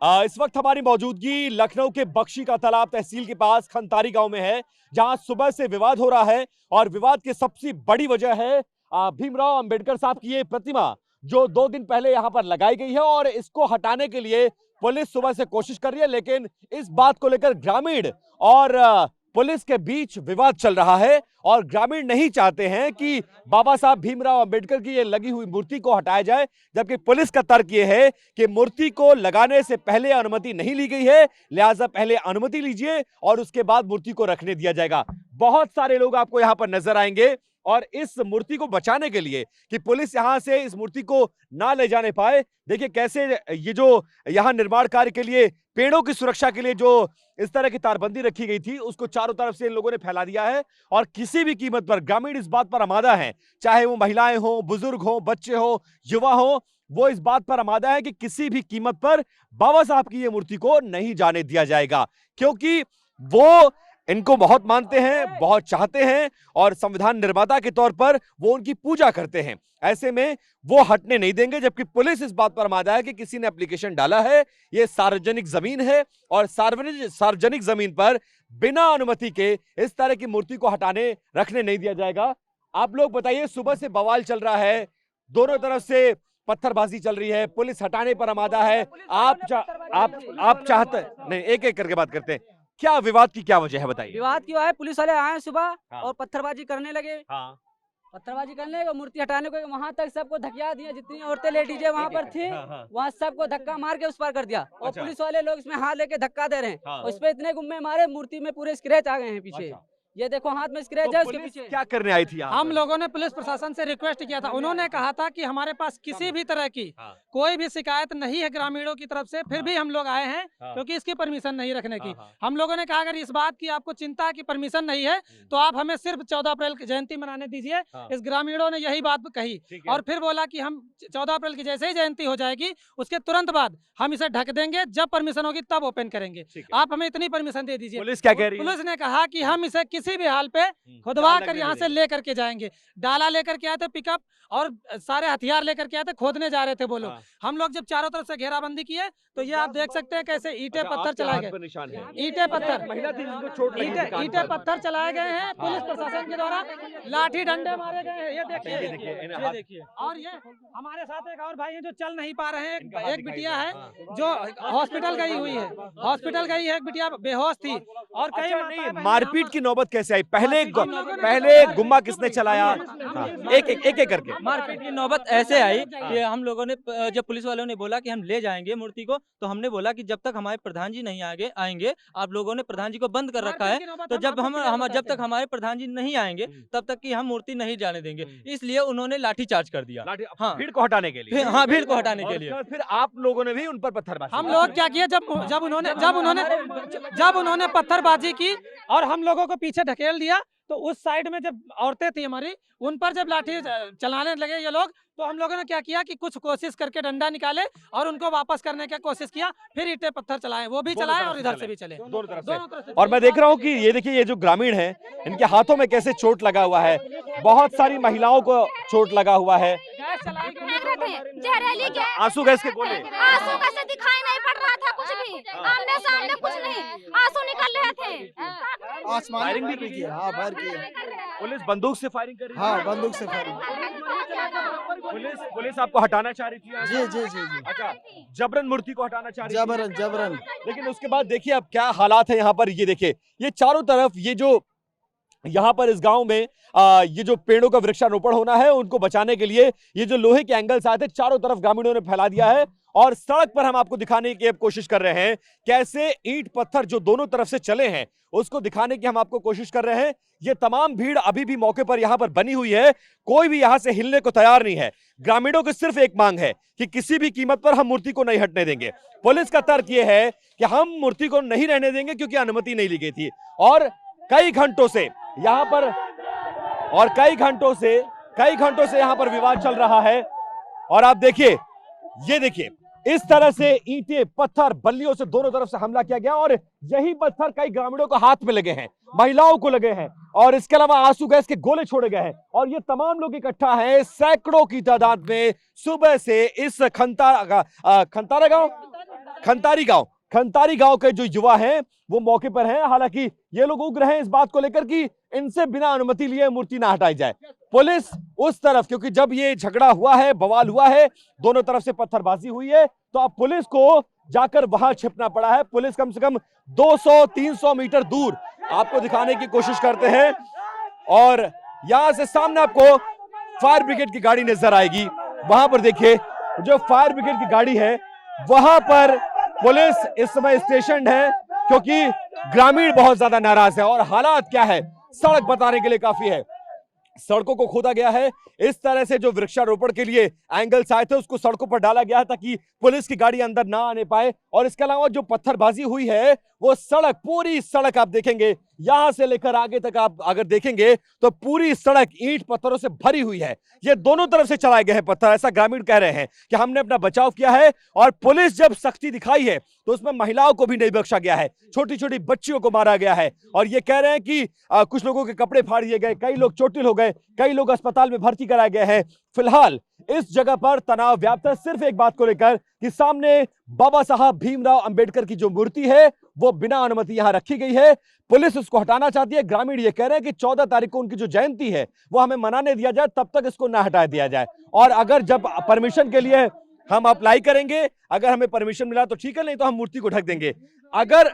इस वक्त हमारी मौजूदगी लखनऊ के बख्शी का तालाब तहसील के पास खंतारी गांव में है, जहां सुबह से विवाद हो रहा है और विवाद की सबसे बड़ी वजह है भीमराव अंबेडकर साहब की ये प्रतिमा जो 2 दिन पहले यहां पर लगाई गई है और इसको हटाने के लिए पुलिस सुबह से कोशिश कर रही है, लेकिन इस बात को लेकर ग्रामीण और पुलिस के बीच विवाद चल रहा है और ग्रामीण नहीं चाहते हैं कि बाबा साहब भीमराव अंबेडकर की ये लगी हुई मूर्ति को हटाया जाए, जबकि पुलिस का तर्क ये है कि मूर्ति को लगाने से पहले अनुमति नहीं ली गई है, लिहाजा पहले अनुमति लीजिए और उसके बाद मूर्ति को रखने दिया जाएगा। बहुत सारे लोग आपको यहां पर नजर आएंगे और इस मूर्ति को बचाने के लिए कि पुलिस यहां से इस मूर्ति को ना ले जाने पाए, देखिए कैसे ये जो यहां निर्माण कार्य के लिए पेड़ों की सुरक्षा के लिए जो इस तरह की तारबंदी रखी गई थी उसको चारों तरफ से इन लोगों ने फैला दिया है और किसी भी कीमत पर ग्रामीण इस बात पर आमादा है, चाहे वो महिलाएं हो, बुजुर्ग हो, बच्चे हो, युवा हो, वो इस बात पर आमादा है कि किसी भी कीमत पर बाबा साहब की ये मूर्ति को नहीं जाने दिया जाएगा, क्योंकि वो इनको बहुत मानते हैं, बहुत चाहते हैं और संविधान निर्माता के तौर पर वो उनकी पूजा करते हैं। ऐसे में वो हटने नहीं देंगे, जबकि पुलिस इस बात पर आमादा है कि किसी ने एप्लीकेशन डाला है, ये सार्वजनिक जमीन है और सार्वजनिक जमीन पर बिना अनुमति के इस तरह की मूर्ति को हटाने रखने नहीं दिया जाएगा। आप लोग बताइए, सुबह से बवाल चल रहा है, दोनों तरफ से पत्थरबाजी चल रही है, पुलिस हटाने पर आमादा है। आप चाहते नहीं, एक एक करके बात करते हैं, क्या विवाद की क्या वजह है बताइए। विवाद क्यों है? पुलिस वाले आए सुबह हाँ। और पत्थरबाजी करने लगे। हाँ। पत्थरबाजी करने लगे, मूर्ति हटाने को वहां तक सबको धकिया दिया, जितनी औरतें लेडीजें वहां पर थी वहां सबको धक्का मार के उस पार कर दिया और अच्छा। पुलिस वाले लोग इसमें हाथ लेके धक्का दे रहे हैं हाँ। और इस पे इतने गुम्मे मारे, मूर्ति में पूरे स्क्रैच आ गए हैं पीछे। अच्छा। ये देखो हाथ में स्क्रैच तो है उसके पुलिस पीछे। क्या करने आई थी यहाँ हम पर? लोगों ने पुलिस प्रशासन से रिक्वेस्ट किया था, उन्होंने कहा था कि हमारे पास किसी भी तरह की हाँ। कोई भी शिकायत नहीं है ग्रामीणों की तरफ से, फिर भी हम लोग आए हैं हाँ। क्योंकि इसकी परमिशन नहीं रखने की। हाँ। हम लोगों ने कहा अगर इस बात की आपको चिंता है कि परमिशन नहीं है तो आप हमें सिर्फ 14 अप्रैल की जयंती मनाने दीजिए। हाँ। इस ग्रामीणों ने यही बात कही ठीक है। और फिर बोला कि हम 14 अप्रैल की जैसे ही जयंती हो जाएगी उसके तुरंत बाद हम इसे ढक देंगे, जब परमिशन होगी तब ओपन करेंगे, ठीक है। आप हमें इतनी परमिशन दे दीजिए। पुलिस क्या कह रही है? पुलिस ने कहा कि हम इसे किसी भी हाल पे खुदवा डाला कर लगने यहाँ से देंगे। लेकर के जाएंगे। डाला लेकर के आए थे पिकअप और सारे हथियार लेकर के आए थे, खोदने जा रहे थे वो लोग। हाँ। हम लोग जब चारों तरफ से घेराबंदी किए तो ये आप देख सकते हैं कैसे ईंटें अच्छा, पत्थर आपके चलाए हाथ गए, पर निशान है। ईंटें पत्थर, महिला थी जिसको चोट लगी थी कान ईंटें पर। पत्थर चलाए गए हैं पुलिस प्रशासन के द्वारा, लाठी डंडे मारे गए हैं। ये देखिए, ये देखिए, इन्हें ये हाथ- देखिए। और ये हमारे साथ एक और भाई हैं जो चल नहीं पा रहे हैं, इनका हाथ एक दिखाई बिटिया दे है रहा है। जो हॉस्पिटल गई हुई है, हॉस्पिटल गई है, एक बिटिया बेहोश थी और कई अच्छा, माताएं नहीं, बहनें मारपीट यहाँ की नौबत कैसे आई? पहले पहले गुम्मा किसने चलाया? हाँ, एक एक करके। मारपीट की नौबत ऐसे आई कि हम लोगों ने जब पुलिस वालों ने बोला कि हम ले जाएंगे मूर्ति को, तो हमने बोला कि जब तक हमारे प्रधान जी नहीं आएंगे, आप लोगों ने प्रधान जी को बंद कर रखा है, तो जब तक हमारे प्रधान जी नहीं आएंगे तब तक की हम मूर्ति नहीं जाने देंगे, इसलिए उन्होंने लाठी चार्ज कर दिया। हाँ। भीड़ को हटाने के लिए। हाँ, भीड़ को हटाने के और लिए। फिर आप लोगों ने भी उन पर पत्थरबाजी हम की। लोग क्या किए, जब उन्होंने पत्थरबाजी की और हम लोगों को पीछे ढकेल दिया तो उस साइड में जब औरतें थी हमारी, उन पर जब लाठी चलाने लगे ये लोग, तो हम लोगों ने क्या किया कि कुछ कोशिश करके डंडा निकाले और उनको वापस करने की कोशिश किया, फिर ईंटें पत्थर चलाए, वो भी दोनों चलाए तरफ और से इधर चले। से भी चले, दोनों तरफ से। से। और मैं देख रहा हूँ कि ये देखिए, ये जो ग्रामीण हैं इनके हाथों में कैसे चोट लगा हुआ है, बहुत सारी महिलाओं को चोट लगा हुआ है। गैस चलाई गई है। जहरीली गैस, आंसू गैस के गोले। आंसू कैसे दिखाई नहीं पड़ रहा था, कुछ भी आमने सामने कुछ नहीं, आंसू निकल रहे थे। आसमान फायरिंग भी की है? हाँ, फायर की है। पुलिस बंदूक से फायरिंग कर रही है? हाँ, बंदूक से फायरिंग। पुलिस आपको हटाना चाह रही थी यहाँ से? जी। अच्छा, जबरन मूर्ति को हटाना चाह रही थी? जबरन। लेकिन उसके बाद देखिए अब क्या हालात है यहाँ पर। ये देखिए, ये चारों तरफ ये जो यहाँ पर इस गांव में ये जो पेड़ों का वृक्षारोपण होना है उनको बचाने के लिए ये जो लोहे के एंगल्स आए थे चारों तरफ ग्रामीणों ने फैला दिया है और सड़क पर हम आपको दिखाने की अब कोशिश कर रहे हैं कैसे ईंट पत्थर जो दोनों तरफ से चले हैं उसको दिखाने की हम आपको कोशिश कर रहे हैं। ये तमाम भीड़ अभी भी मौके पर यहाँ पर बनी हुई है, कोई भी यहाँ से हिलने को तैयार नहीं है। ग्रामीणों की सिर्फ एक मांग है कि किसी भी कीमत पर हम मूर्ति को नहीं हटने देंगे। पुलिस का तर्क यह है कि हम मूर्ति को नहीं रहने देंगे क्योंकि अनुमति नहीं ली गई थी और कई घंटों से यहाँ पर यहाँ पर विवाद चल रहा है। और आप देखिए, ये देखिए, इस तरह से ईंटें पत्थर बल्लियों से दोनों तरफ से हमला किया गया और यही पत्थर कई ग्रामीणों को हाथ में लगे हैं, महिलाओं को लगे हैं और इसके अलावा आंसू गैस के गोले छोड़े गए हैं और ये तमाम लोग इकट्ठा हैं सैकड़ों की तादाद में सुबह से इस खंतारी गांव के जो युवा हैं वो मौके पर हैं। हालांकि ये लोग उग्र हैं इस बात को लेकर कि इनसे बिना अनुमति लिए मूर्ति ना हटाई जाए। पुलिस उस तरफ, क्योंकि जब ये झगड़ा हुआ है, बवाल हुआ है, दोनों तरफ से पत्थरबाजी हुई है, तो अब पुलिस को जाकर वहां छिपना पड़ा है। पुलिस कम से कम 200-300 मीटर दूर आपको दिखाने की कोशिश करते हैं और यहां से सामने आपको फायर ब्रिगेड की गाड़ी नजर आएगी। वहां पर देखिए जो फायर ब्रिगेड की गाड़ी है वहां पर पुलिस इस समय स्टेशन है, क्योंकि ग्रामीण बहुत ज्यादा नाराज है। और हालात क्या है सड़क बताने के लिए काफी है। सड़कों को खोदा गया है, इस तरह से जो वृक्षारोपण के लिए एंगल्स आए थे उसको सड़कों पर डाला गया है ताकि पुलिस की गाड़ी अंदर ना आने पाए। और इसके अलावा जो पत्थरबाजी हुई है वो सड़क, पूरी सड़क आप देखेंगे यहां से लेकर आगे तक आप अगर देखेंगे तो पूरी सड़क ईंट पत्थरों से भरी हुई है। ये दोनों तरफ से चलाए गए हैं पत्थर। ऐसा ग्रामीण कह रहे हैं कि हमने अपना बचाव किया है। और पुलिस जब सख्ती दिखाई है तो उसमें महिलाओं को भी नहीं बख्शा गया है, छोटी छोटी बच्चियों को मारा गया है। और ये कह रहे हैं कि कुछ लोगों के कपड़े फाड़ दिए गए, कई लोग चोटिल हो गए, कई लोग अस्पताल में भर्ती कराए गए हैं। फिलहाल इस जगह पर तनाव व्याप्त है सिर्फ एक बात को लेकर कि सामने बाबा साहब भीमराव अंबेडकर की जो मूर्ति है वो बिना अनुमति यहां रखी गई है। पुलिस उसको हटाना चाहती है। ग्रामीण ये कह रहे हैं कि 14 तारीख को उनकी जो जयंती है वो हमें मनाने दिया जाए, तब तक इसको ना हटा दिया जाए। और अगर जब परमिशन के लिए हम अप्लाई करेंगे, अगर हमें परमिशन मिला तो ठीक है, नहीं तो हम मूर्ति को ढक देंगे। अगर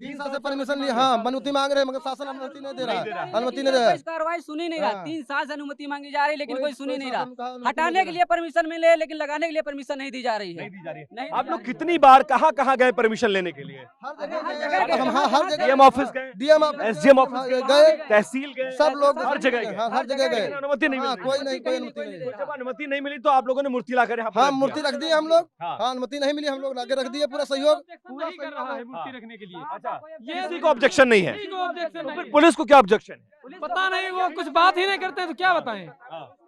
3 साल से परमिशन लिया, हाँ अनुमति मांग रहे हैं मगर शासन अनुमति नहीं दे रहा है, अनुमति नहीं दे रहा है। कार्रवाई सुनी नहीं रहा। हाँ। 3 साल से अनुमति मांगी जा रही है लेकिन कोई सुनी नहीं शासन का रहा। अनुमति हटाने नहीं के दे लिए परमिशन मिले लेकिन लगाने के लिए परमिशन नहीं दी जा रही है। नहीं आप लोग कितनी बार कहाँ गए परमिशन लेने के लिए? हर जगह हम, हाँ हर जगह डीएम ऑफिस गए, डीएम ऑफिस, एसडीएम ऑफिस गए, तहसील गए, सब लोग हर जगह गए, हाँ, हर जगह गए, लेकिन अनुमति नहीं हाँ, मिली। कोई नहीं, कोई अनुमति नहीं। जब अनुमति नहीं मिली तो आप लोगों ने मूर्ति लाकर यहाँ पर हाँ रख मूर्ति दिया। रख दी हम लोग, हाँ। हाँ अनुमति नहीं मिली हम लोग लाके रख दिए, पूरा सहयोग। नहीं कर रहा है मूर्ति रखने के लिए। अच्छा, ये किसी को ऑब्जेक्शन नहीं है, किसी को ऑब्जेक्शन तो फिर नहीं। पुलिस को क्या ऑब्जेक्शन है? पता नहीं, वो कुछ बात ही नहीं करते हैं तो क्या बताएं।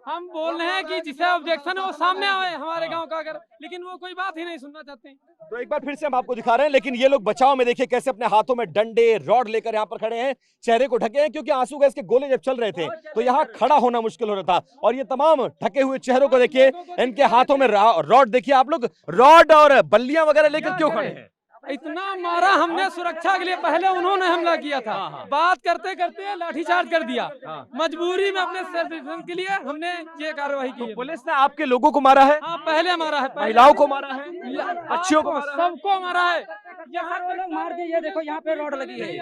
हम बोल रहे हैं कि जिसे ऑब्जेक्शन है वो सामने आए हमारे गांव का अगर, लेकिन वो कोई बात ही नहीं सुनना चाहते हैं। तो एक बार फिर से हम आपको दिखा रहे हैं, लेकिन ये लोग बचाव में देखिए कैसे अपने हाथों में डंडे रॉड लेकर यहाँ पर खड़े हैं, चेहरे को ढके हैं, क्योंकि आंसू गैस के गोले जब चल रहे थे तो यहाँ खड़ा होना मुश्किल हो रहा था। और ये तमाम ढके हुए चेहरों को देखिए, इनके हाथों में रॉड देखिए आप लोग, रॉड और बल्लियां वगैरह लेकर क्यों खड़े हैं? इतना मारा हमने सुरक्षा के लिए, पहले उन्होंने हमला किया था, बात करते करते लाठीचार्ज कर दिया। मजबूरी में अपने सेल्फ डिफेंस के लिए हमने ये कार्रवाई की है। पुलिस ने आपके लोगों को मारा है, हाँ पहले मारा है, महिलाओं को मारा है, बच्चियों को मारा है, सबको मारा है। यहाँ पे लोग मार के, ये देखो यहाँ पे रोड लगी है।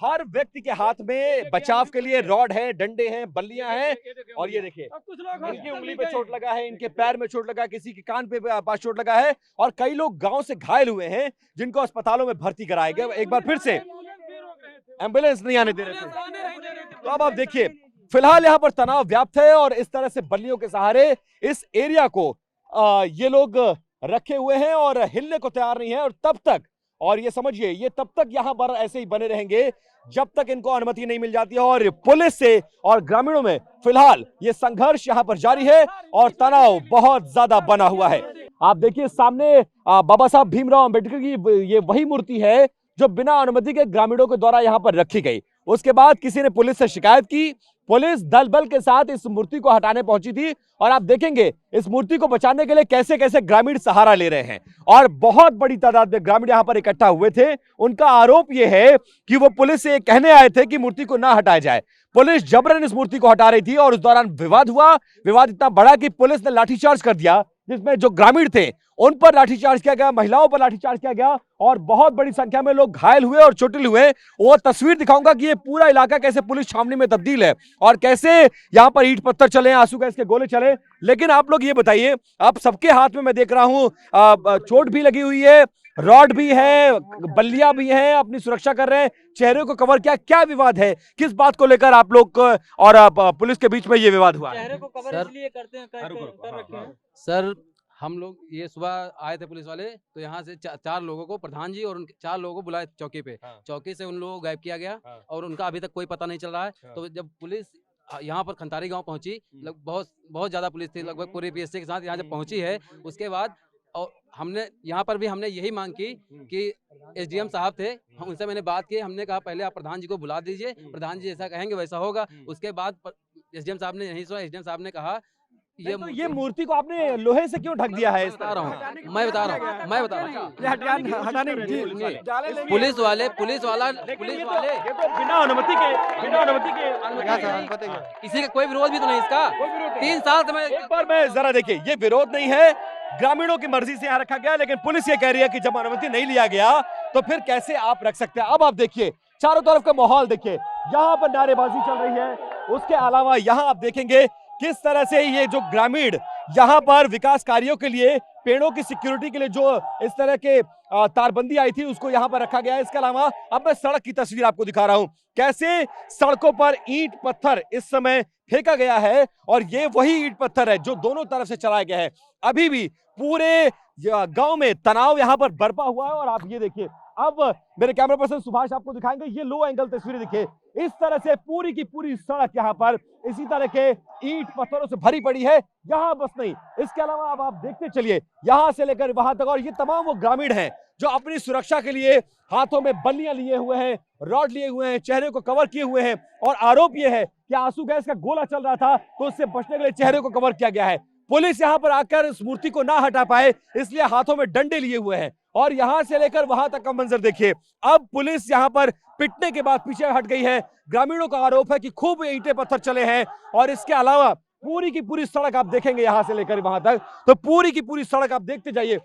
हर व्यक्ति के हाथ में बचाव के लिए रॉड है, डंडे हैं, बल्लियां हैं। और ये देखिए कुछ लोग इनकी उंगली पे चोट लगा है, इनके पैर में चोट लगा है, किसी के कान पे पास चोट लगा है, और कई लोग गांव से घायल हुए हैं जिनको अस्पतालों में भर्ती कराया गया। एक बार फिर से एम्बुलेंस नहीं आने दे रहे थे। तो अब आप देखिए फिलहाल यहाँ पर तनाव व्याप्त है और इस तरह से बल्लियों के सहारे इस एरिया को ये लोग रखे हुए हैं और हिलने को तैयार नहीं है। और तब तक, और ये समझिए, ये तब तक यहाँ पर ऐसे ही बने रहेंगे जब तक इनको अनुमति नहीं मिल जाती है। और पुलिस से और ग्रामीणों में फिलहाल ये संघर्ष यहाँ पर जारी है और तनाव बहुत ज्यादा बना हुआ है। आप देखिए सामने बाबा साहब भीमराव अंबेडकर की ये वही मूर्ति है जो बिना अनुमति के ग्रामीणों के द्वारा यहाँ पर रखी गई। उसके बाद किसी ने पुलिस से शिकायत की, पुलिस दल बल के साथ इस मूर्ति को हटाने पहुंची थी। और आप देखेंगे इस मूर्ति को बचाने के लिए कैसे कैसे ग्रामीण सहारा ले रहे हैं और बहुत बड़ी तादाद में ग्रामीण यहां पर इकट्ठा हुए थे। उनका आरोप यह है कि वो पुलिस से कहने आए थे कि मूर्ति को ना हटाया जाए। पुलिस जबरन इस मूर्ति को हटा रही थी और उस दौरान विवाद हुआ। विवाद इतना बड़ा कि पुलिस ने लाठीचार्ज कर दिया, जिसमें जो ग्रामीण थे उन पर लाठीचार्ज किया गया, महिलाओं पर लाठीचार्ज किया गया और बहुत बड़ी संख्या में लोग घायल हुए और चोटिल हुए। वो तस्वीर दिखाऊंगा कि ये पूरा इलाका कैसे पुलिस छावनी में तब्दील है और कैसे यहाँ पर ईंट पत्थर चले, आंसू गैस के गोले चले। लेकिन आप लोग ये बताइए, आप सबके हाथ में मैं देख रहा हूं चोट भी लगी हुई है, रॉड भी है, बल्लियां भी हैं, अपनी सुरक्षा कर रहे हैं, चेहरे को कवर किया। क्या विवाद है, किस बात को लेकर आप लोग और पुलिस के बीच में ये विवाद हुआ? चेहरे को कवर सर, इसलिए करते हैं, कर रखे हैं। सर हम लोग ये सुबह आए थे पुलिस वाले, तो यहाँ से 4 लोगों को, प्रधान जी और उनके 4 लोगों को बुलाए चौकी पे। चौकी से उन लोगों को गायब किया गया और उनका अभी तक कोई पता नहीं चल रहा है। तो जब पुलिस यहाँ पर खंतारी गांव पहुंची, बहुत ज्यादा पुलिस थी, लगभग पूरी पीएससी के साथ यहाँ जब पहुंची है, उसके बाद और हमने यहाँ पर भी हमने यही मांग की कि एसडीएम साहब थे, हम उनसे मैंने बात की, हमने कहा पहले आप प्रधान जी को बुला दीजिए, प्रधान जी जैसा कहेंगे वैसा होगा। उसके बाद एसडीएम साहब ने नहीं सुना। एसडीएम साहब ने कहा ये मूर्ति को आपने लोहे से क्यों ढक दिया है? बता रहा हूँ, मैं बता रहा हूँ। हटाने पुलिस वाले ये तो बिना अनुमति के किसी का कोई विरोध भी तो नहीं इसका। 3 साल से मैं एक बार मैं जरा देखिए, ये विरोध नहीं है, ग्रामीणों की मर्जी से यहाँ रखा गया, लेकिन पुलिस ये कह रही है कि जब अनुमति नहीं लिया गया तो फिर कैसे आप रख सकते हैं। अब आप देखिए चारों तरफ का माहौल देखिए, यहाँ पर नारेबाजी चल रही है। उसके अलावा यहाँ आप देखेंगे किस तरह से ये जो ग्रामीण यहाँ पर विकास कार्यों के लिए, पेड़ों की सिक्योरिटी के लिए जो इस तरह के तारबंदी आई थी उसको यहाँ पर रखा गया है। इसके अलावा अब मैं सड़क की तस्वीर आपको दिखा रहा हूँ, कैसे सड़कों पर ईंट पत्थर इस समय फेंका गया है और ये वही ईंट पत्थर है जो दोनों तरफ से चलाया गया है। अभी भी पूरे गांव में तनाव यहाँ पर बरपा हुआ है। और आप ये देखिए, अब मेरे कैमरा पर्सन सुभाष आपको दिखाएंगे, ये लो एंगल तस्वीरें देखिए, इस तरह से पूरी की पूरी सड़क यहाँ पर इसी तरह के ईंट पत्थरों से भरी पड़ी है। यहाँ बस नहीं, इसके अलावा अब आप देखते चलिए यहाँ से लेकर वहां तक, और ये तमाम वो ग्रामीण हैं जो अपनी सुरक्षा के लिए हाथों में बल्लियां लिए हुए हैं, रॉड लिए हुए हैं, चेहरे को कवर किए हुए हैं। और आरोप ये है कि आंसू गैस का गोला चल रहा था तो उससे बचने के लिए चेहरे को कवर किया गया है। पुलिस यहाँ पर आकर इस मूर्ति को ना हटा पाए इसलिए हाथों में डंडे लिए हुए हैं। और यहाँ से लेकर वहां तक का मंजर देखिए, अब पुलिस यहाँ पर पिटने के बाद पीछे हट गई है। ग्रामीणों का आरोप है कि खूब ईंटें पत्थर चले हैं। और इसके अलावा पूरी की पूरी सड़क आप देखेंगे यहाँ से लेकर वहां तक, तो पूरी की पूरी सड़क आप देखते जाइए,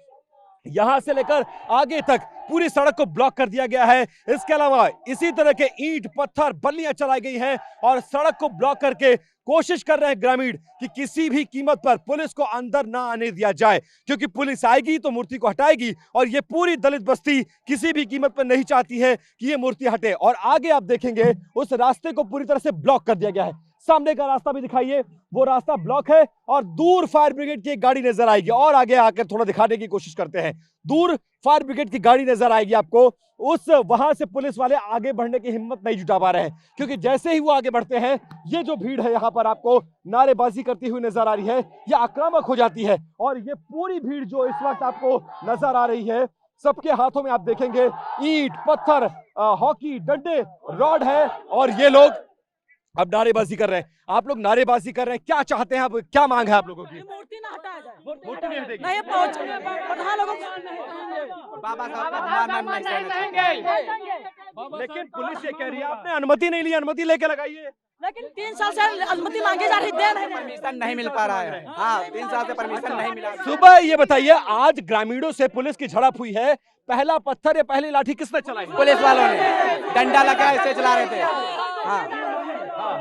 यहां से लेकर आगे तक पूरी सड़क को ब्लॉक कर दिया गया है। इसके अलावा इसी तरह के ईंट पत्थर बल्लियां चलाई गई हैं और सड़क को ब्लॉक करके कोशिश कर रहे हैं ग्रामीण कि किसी भी कीमत पर पुलिस को अंदर ना आने दिया जाए, क्योंकि पुलिस आएगी तो मूर्ति को हटाएगी। और ये पूरी दलित बस्ती किसी भी कीमत पर नहीं चाहती है कि ये मूर्ति हटे। और आगे आप देखेंगे उस रास्ते को पूरी तरह से ब्लॉक कर दिया गया है। सामने का रास्ता भी दिखाइए, वो रास्ता ब्लॉक है और दूर फायर ब्रिगेड की एक गाड़ी नजर आएगी। और आगे आकर थोड़ा दिखाने की कोशिश करते हैं, दूर फायर ब्रिगेड की गाड़ी नजर आएगी आपको। उस वहां से पुलिस वाले आगे बढ़ने की हिम्मत नहीं जुटा पा रहे हैं, क्योंकि जैसे ही वो आगे बढ़ते हैं ये जो भीड़ है यहाँ पर आपको नारेबाजी करती हुई नजर आ रही है, ये आक्रामक हो जाती है। और ये पूरी भीड़ जो इस वक्त आपको नजर आ रही है, सबके हाथों में आप देखेंगे ईंट पत्थर, हॉकी डंडे, रॉड है और ये लोग अब नारेबाजी कर रहे हैं। आप लोग नारेबाजी कर रहे हैं, क्या चाहते हैं आप, क्या मांग है आप लोगों की? मूर्ति ना हटाया जाए, मूर्ति नहीं हटेगी। नहीं पहुंच प्रधान लोगों को बाबा साहब लेकिन पुलिस ये कह रही है आपने अनुमति नहीं ली, अनुमति लेके लगाइए। लेकिन 3 साल से अनुमति मांगे जा रही, दे नहीं, परमिशन नहीं मिल पा रहा है। हाँ, 3 साल से परमिशन नहीं मिला। सुबह ये बताइए, आज ग्रामीणों से पुलिस की झड़प हुई है, पहला पत्थर या पहली लाठी किसने चलाई? पुलिस वालों ने डंडा लगा ऐसे चला रहे थे। हाँ,